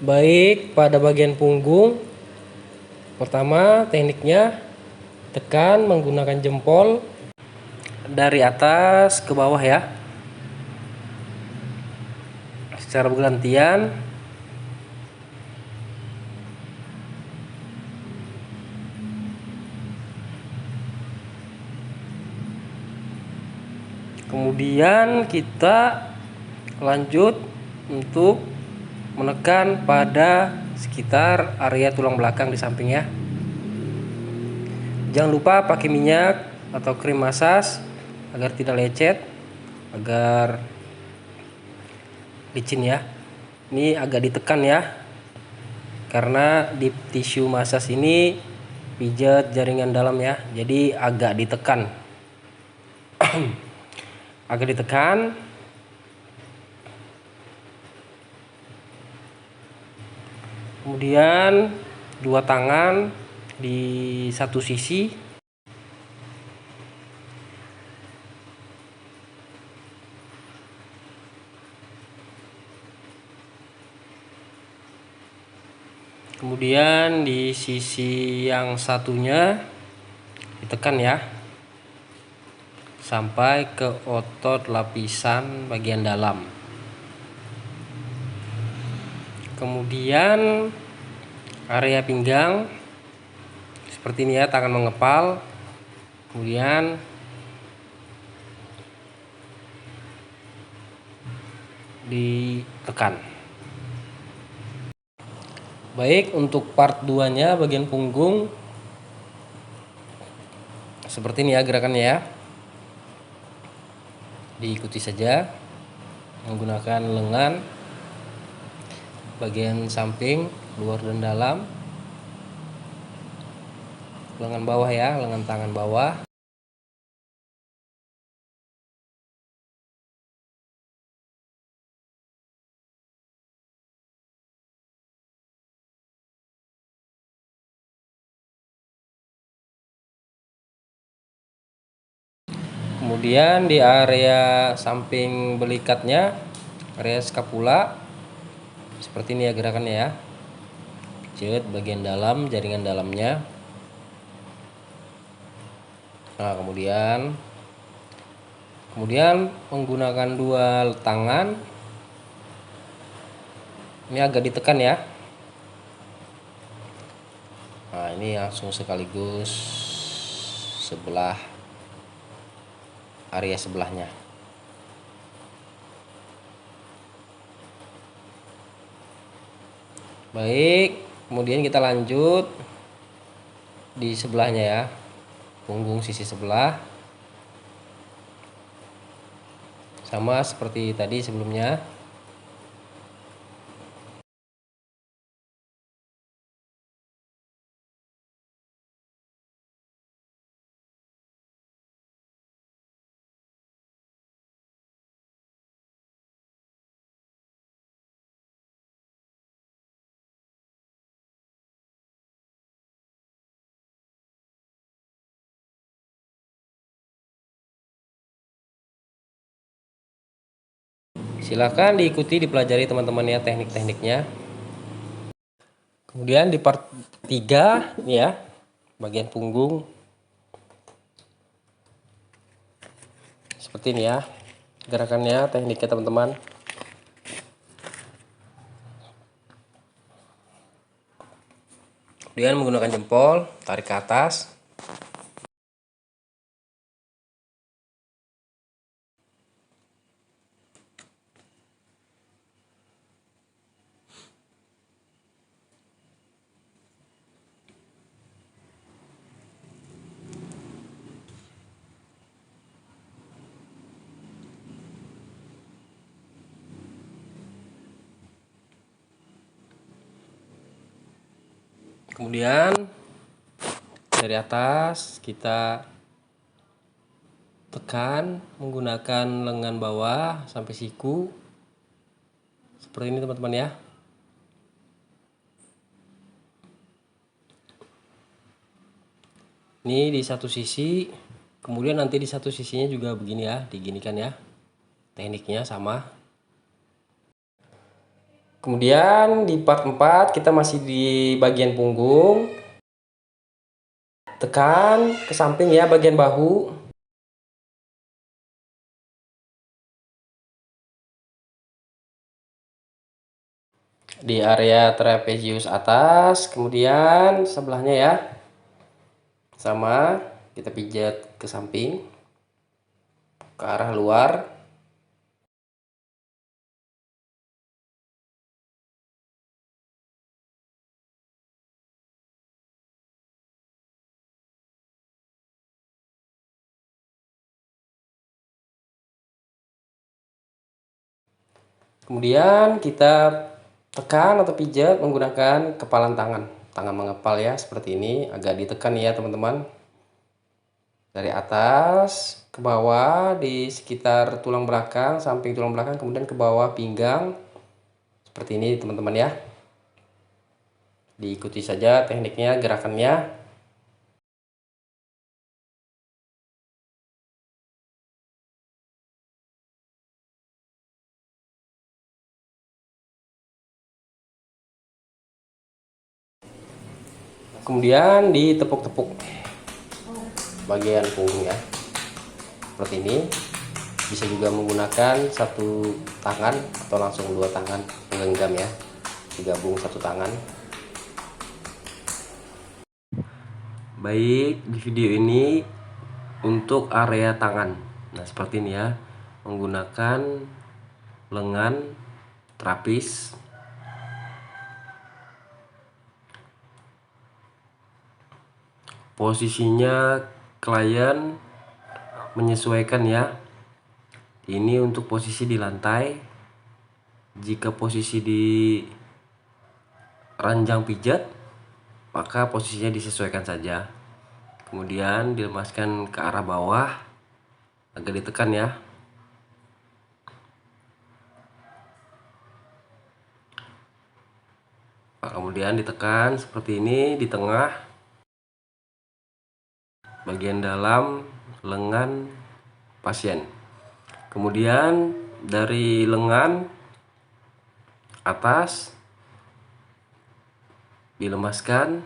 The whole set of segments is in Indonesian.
Baik, pada bagian punggung, pertama tekniknya tekan menggunakan jempol dari atas ke bawah ya, secara bergantian. Kemudian kita lanjut untuk menekan pada sekitar area tulang belakang di samping ya. Jangan lupa pakai minyak atau krim massage agar tidak lecet, agar licin ya. Ini agak ditekan ya, karena di tisu massage ini pijat jaringan dalam ya, jadi agak ditekan. Agak ditekan. Kemudian dua tangan di satu sisi. Kemudian di sisi yang satunya ditekan ya, sampai ke otot lapisan bagian dalam. Kemudian area pinggang seperti ini ya, tangan mengepal, kemudian ditekan. Baik, untuk part 2 nya bagian punggung seperti ini ya gerakannya ya. Diikuti saja menggunakan lengan bagian samping, luar dan dalam, lengan bawah ya, lengan tangan bawah. Kemudian di area samping belikatnya, area skapula, seperti ini ya gerakannya ya. Pijet bagian dalam, jaringan dalamnya. Nah, kemudian menggunakan dua tangan, ini agak ditekan ya. Nah, ini langsung sekaligus sebelah area sebelahnya. Baik, kemudian kita lanjut di sebelahnya ya, punggung sisi sebelah, sama seperti tadi sebelumnya. Silahkan diikuti, dipelajari teman-teman ya teknik-tekniknya. Kemudian di part 3 ini ya, bagian punggung seperti ini ya gerakannya, tekniknya teman-teman. Kemudian menggunakan jempol, tarik ke atas. Kemudian dari atas kita tekan menggunakan lengan bawah sampai siku, seperti ini teman-teman ya. Ini di satu sisi, kemudian nanti di satu sisinya juga begini ya, diginikan ya. Tekniknya sama. Kemudian di part 4 kita masih di bagian punggung. Tekan ke samping ya, bagian bahu. Di area trapezius atas, kemudian sebelahnya ya. Sama, kita pijat ke samping, ke arah luar. Kemudian kita tekan atau pijat menggunakan kepalan tangan. Tangan mengepal ya, seperti ini. Agak ditekan ya teman-teman. Dari atas ke bawah di sekitar tulang belakang, samping tulang belakang, kemudian ke bawah pinggang. Seperti ini teman-teman ya. Diikuti saja tekniknya, gerakannya. Kemudian ditepuk-tepuk bagian punggung ya, seperti ini. Bisa juga menggunakan satu tangan atau langsung dua tangan menggenggam ya, digabung satu tangan. Baik, di video ini untuk area tangan, nah seperti ini ya, menggunakan lengan terapis. Posisinya klien menyesuaikan ya. Ini untuk posisi di lantai. Jika posisi di ranjang pijat, maka posisinya disesuaikan saja. Kemudian dilemaskan ke arah bawah, agak ditekan ya. Nah, kemudian ditekan seperti ini di tengah bagian dalam lengan pasien. Kemudian dari lengan atas dilemaskan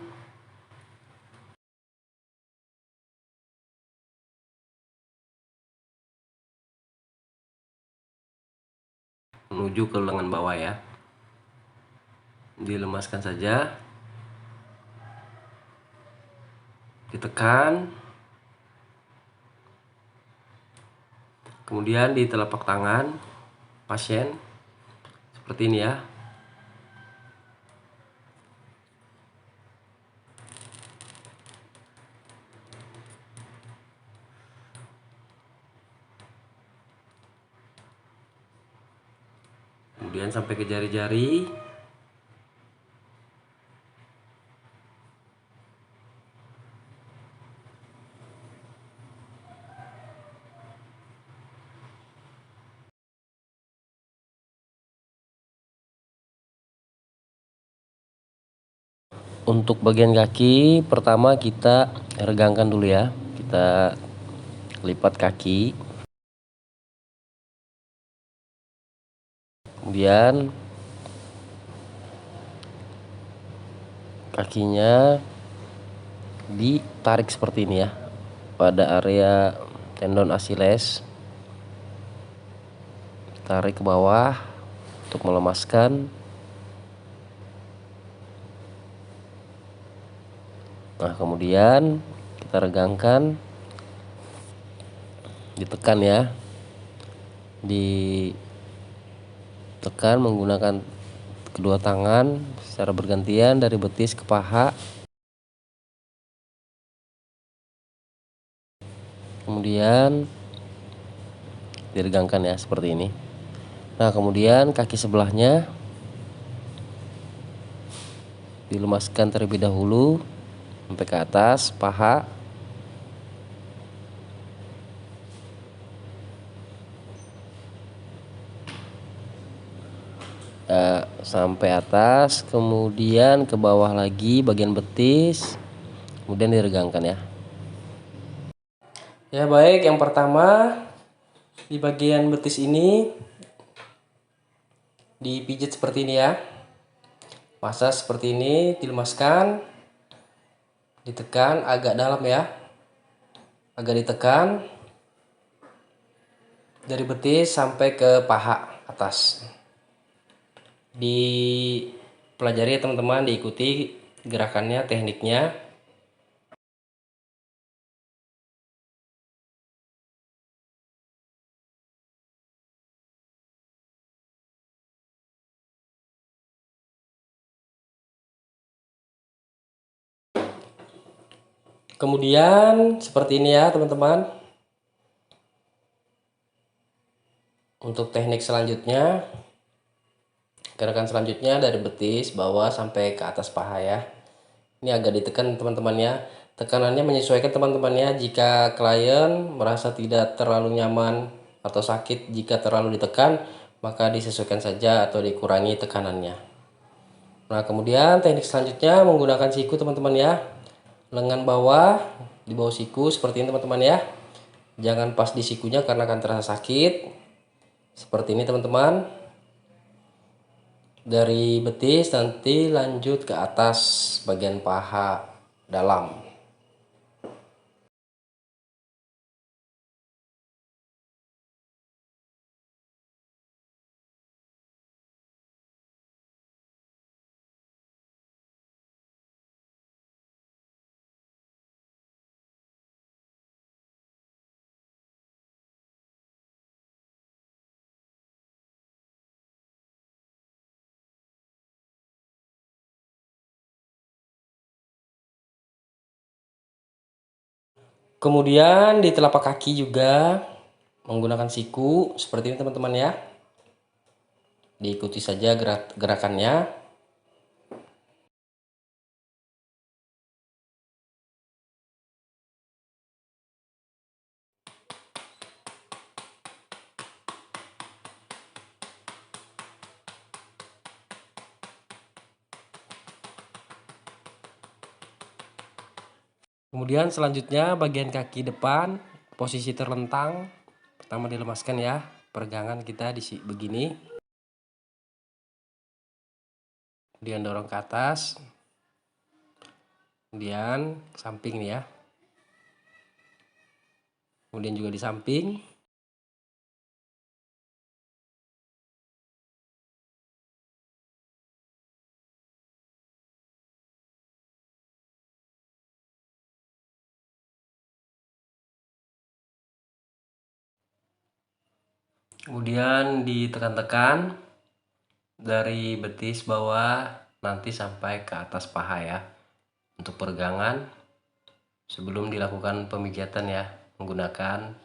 menuju ke lengan bawah ya. Dilemaskan saja, ditekan. Kemudian di telapak tangan pasien seperti ini ya. Kemudian sampai ke jari-jari. Untuk bagian kaki, pertama kita regangkan dulu ya. Kita lipat kaki. Kemudian kakinya ditarik seperti ini ya, pada area tendon Achilles. Tarik ke bawah untuk melemaskan. Nah, kemudian kita regangkan, ditekan ya, ditekan menggunakan kedua tangan secara bergantian dari betis ke paha. Kemudian diregangkan ya seperti ini. Nah, kemudian kaki sebelahnya dilemaskan terlebih dahulu sampai ke atas paha. Sampai atas, kemudian ke bawah lagi bagian betis, kemudian diregangkan ya. Ya baik, yang pertama di bagian betis ini dipijit seperti ini ya. Massage seperti ini, dilemaskan, ditekan agak dalam ya. Agak ditekan dari betis sampai ke paha atas. Dipelajari ya teman-teman, diikuti gerakannya, tekniknya. Kemudian seperti ini ya teman-teman. Untuk teknik selanjutnya, gerakan selanjutnya dari betis bawah sampai ke atas paha ya. Ini agak ditekan teman-teman ya. Tekanannya menyesuaikan teman-temannya. Jika klien merasa tidak terlalu nyaman atau sakit jika terlalu ditekan, maka disesuaikan saja atau dikurangi tekanannya. Nah, kemudian teknik selanjutnya menggunakan siku teman-teman ya. Lengan bawah di bawah siku seperti ini teman-teman ya. Jangan pas di sikunya karena akan terasa sakit. Seperti ini teman-teman. Dari betis nanti lanjut ke atas bagian paha dalam. Kemudian di telapak kaki juga menggunakan siku seperti ini teman-teman ya. Diikuti saja gerakannya. Kemudian selanjutnya bagian kaki depan posisi terlentang. Pertama dilemaskan ya. Peregangan kita di begini. Kemudian dorong ke atas. Kemudian samping nih ya. Kemudian juga di samping. Kemudian ditekan-tekan dari betis bawah nanti sampai ke atas paha ya. Untuk peregangan sebelum dilakukan pemijatan ya, menggunakan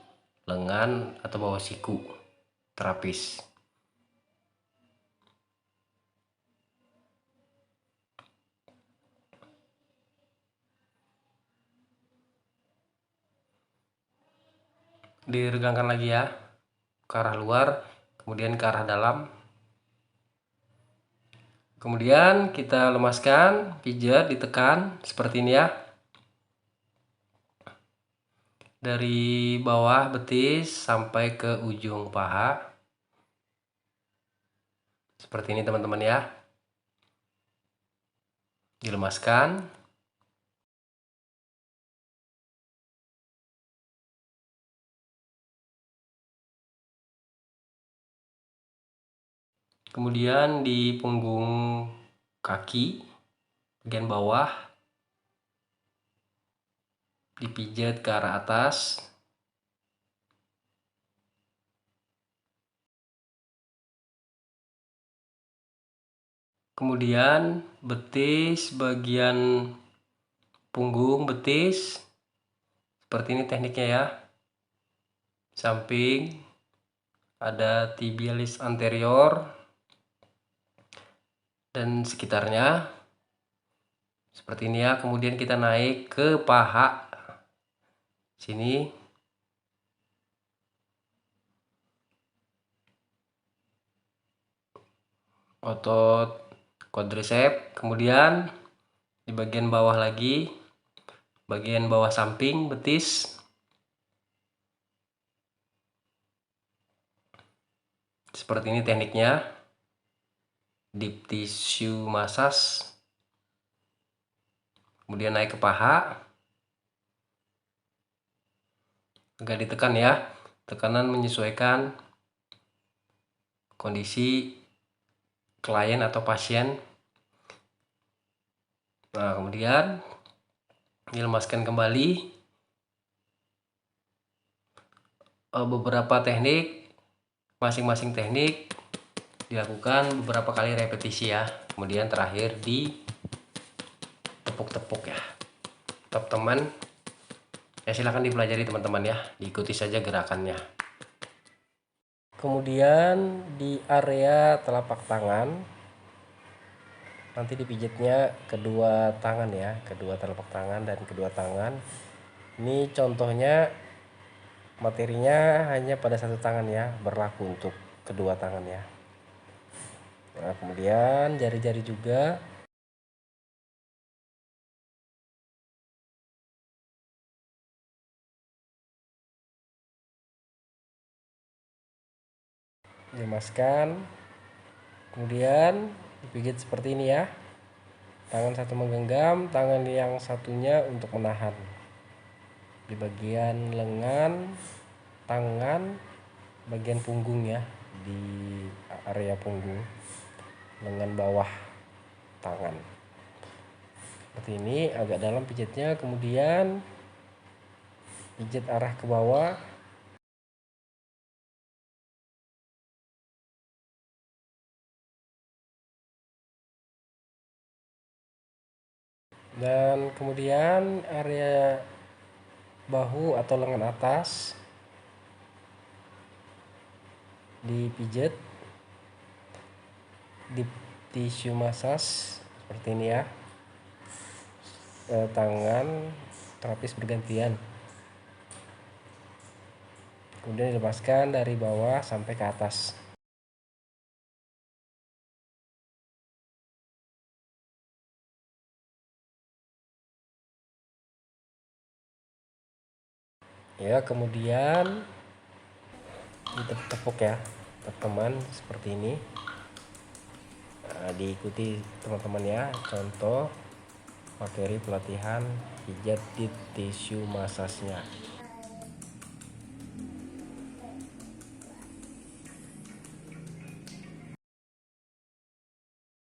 lengan atau bawah siku terapis. Diregangkan lagi ya, ke arah luar, kemudian ke arah dalam. Kemudian kita lemaskan, pijat, ditekan seperti ini ya. Dari bawah betis sampai ke ujung paha. Seperti ini teman-teman ya. Dilemaskan. Kemudian di punggung kaki bagian bawah dipijat ke arah atas. Kemudian betis bagian punggung betis seperti ini tekniknya ya. Samping ada tibialis anterior dan sekitarnya seperti ini ya. Kemudian kita naik ke paha sini, otot quadriceps. Kemudian di bagian bawah lagi, bagian bawah samping betis seperti ini tekniknya. deep tissue massage, kemudian naik ke paha, agak ditekan ya, tekanan menyesuaikan kondisi klien atau pasien. Nah, kemudian dilemaskan kembali. Beberapa teknik, masing-masing teknik dilakukan beberapa kali repetisi ya. Kemudian terakhir di tepuk-tepuk ya. Teman-teman, ya silahkan dipelajari teman-teman ya, diikuti saja gerakannya. Kemudian di area telapak tangan, nanti dipijitnya kedua tangan ya, kedua telapak tangan dan kedua tangan. Ini contohnya, materinya hanya pada satu tangan ya, berlaku untuk kedua tangan ya. Nah, kemudian jari-jari juga dilemaskan, kemudian dipijit seperti ini ya. Tangan satu menggenggam, tangan yang satunya untuk menahan di bagian lengan, tangan, bagian punggung ya, di area punggung, lengan bawah tangan. Seperti ini, agak dalam pijitnya, kemudian pijit arah ke bawah. Dan kemudian area bahu atau lengan atas dipijit di tissue massage seperti ini ya. Tangan terapis bergantian, kemudian dilepaskan dari bawah sampai ke atas. Ya, kemudian ditepuk ya teman-teman seperti ini. Nah, diikuti teman-teman ya, contoh materi pelatihan pijat di tissue massage-nya.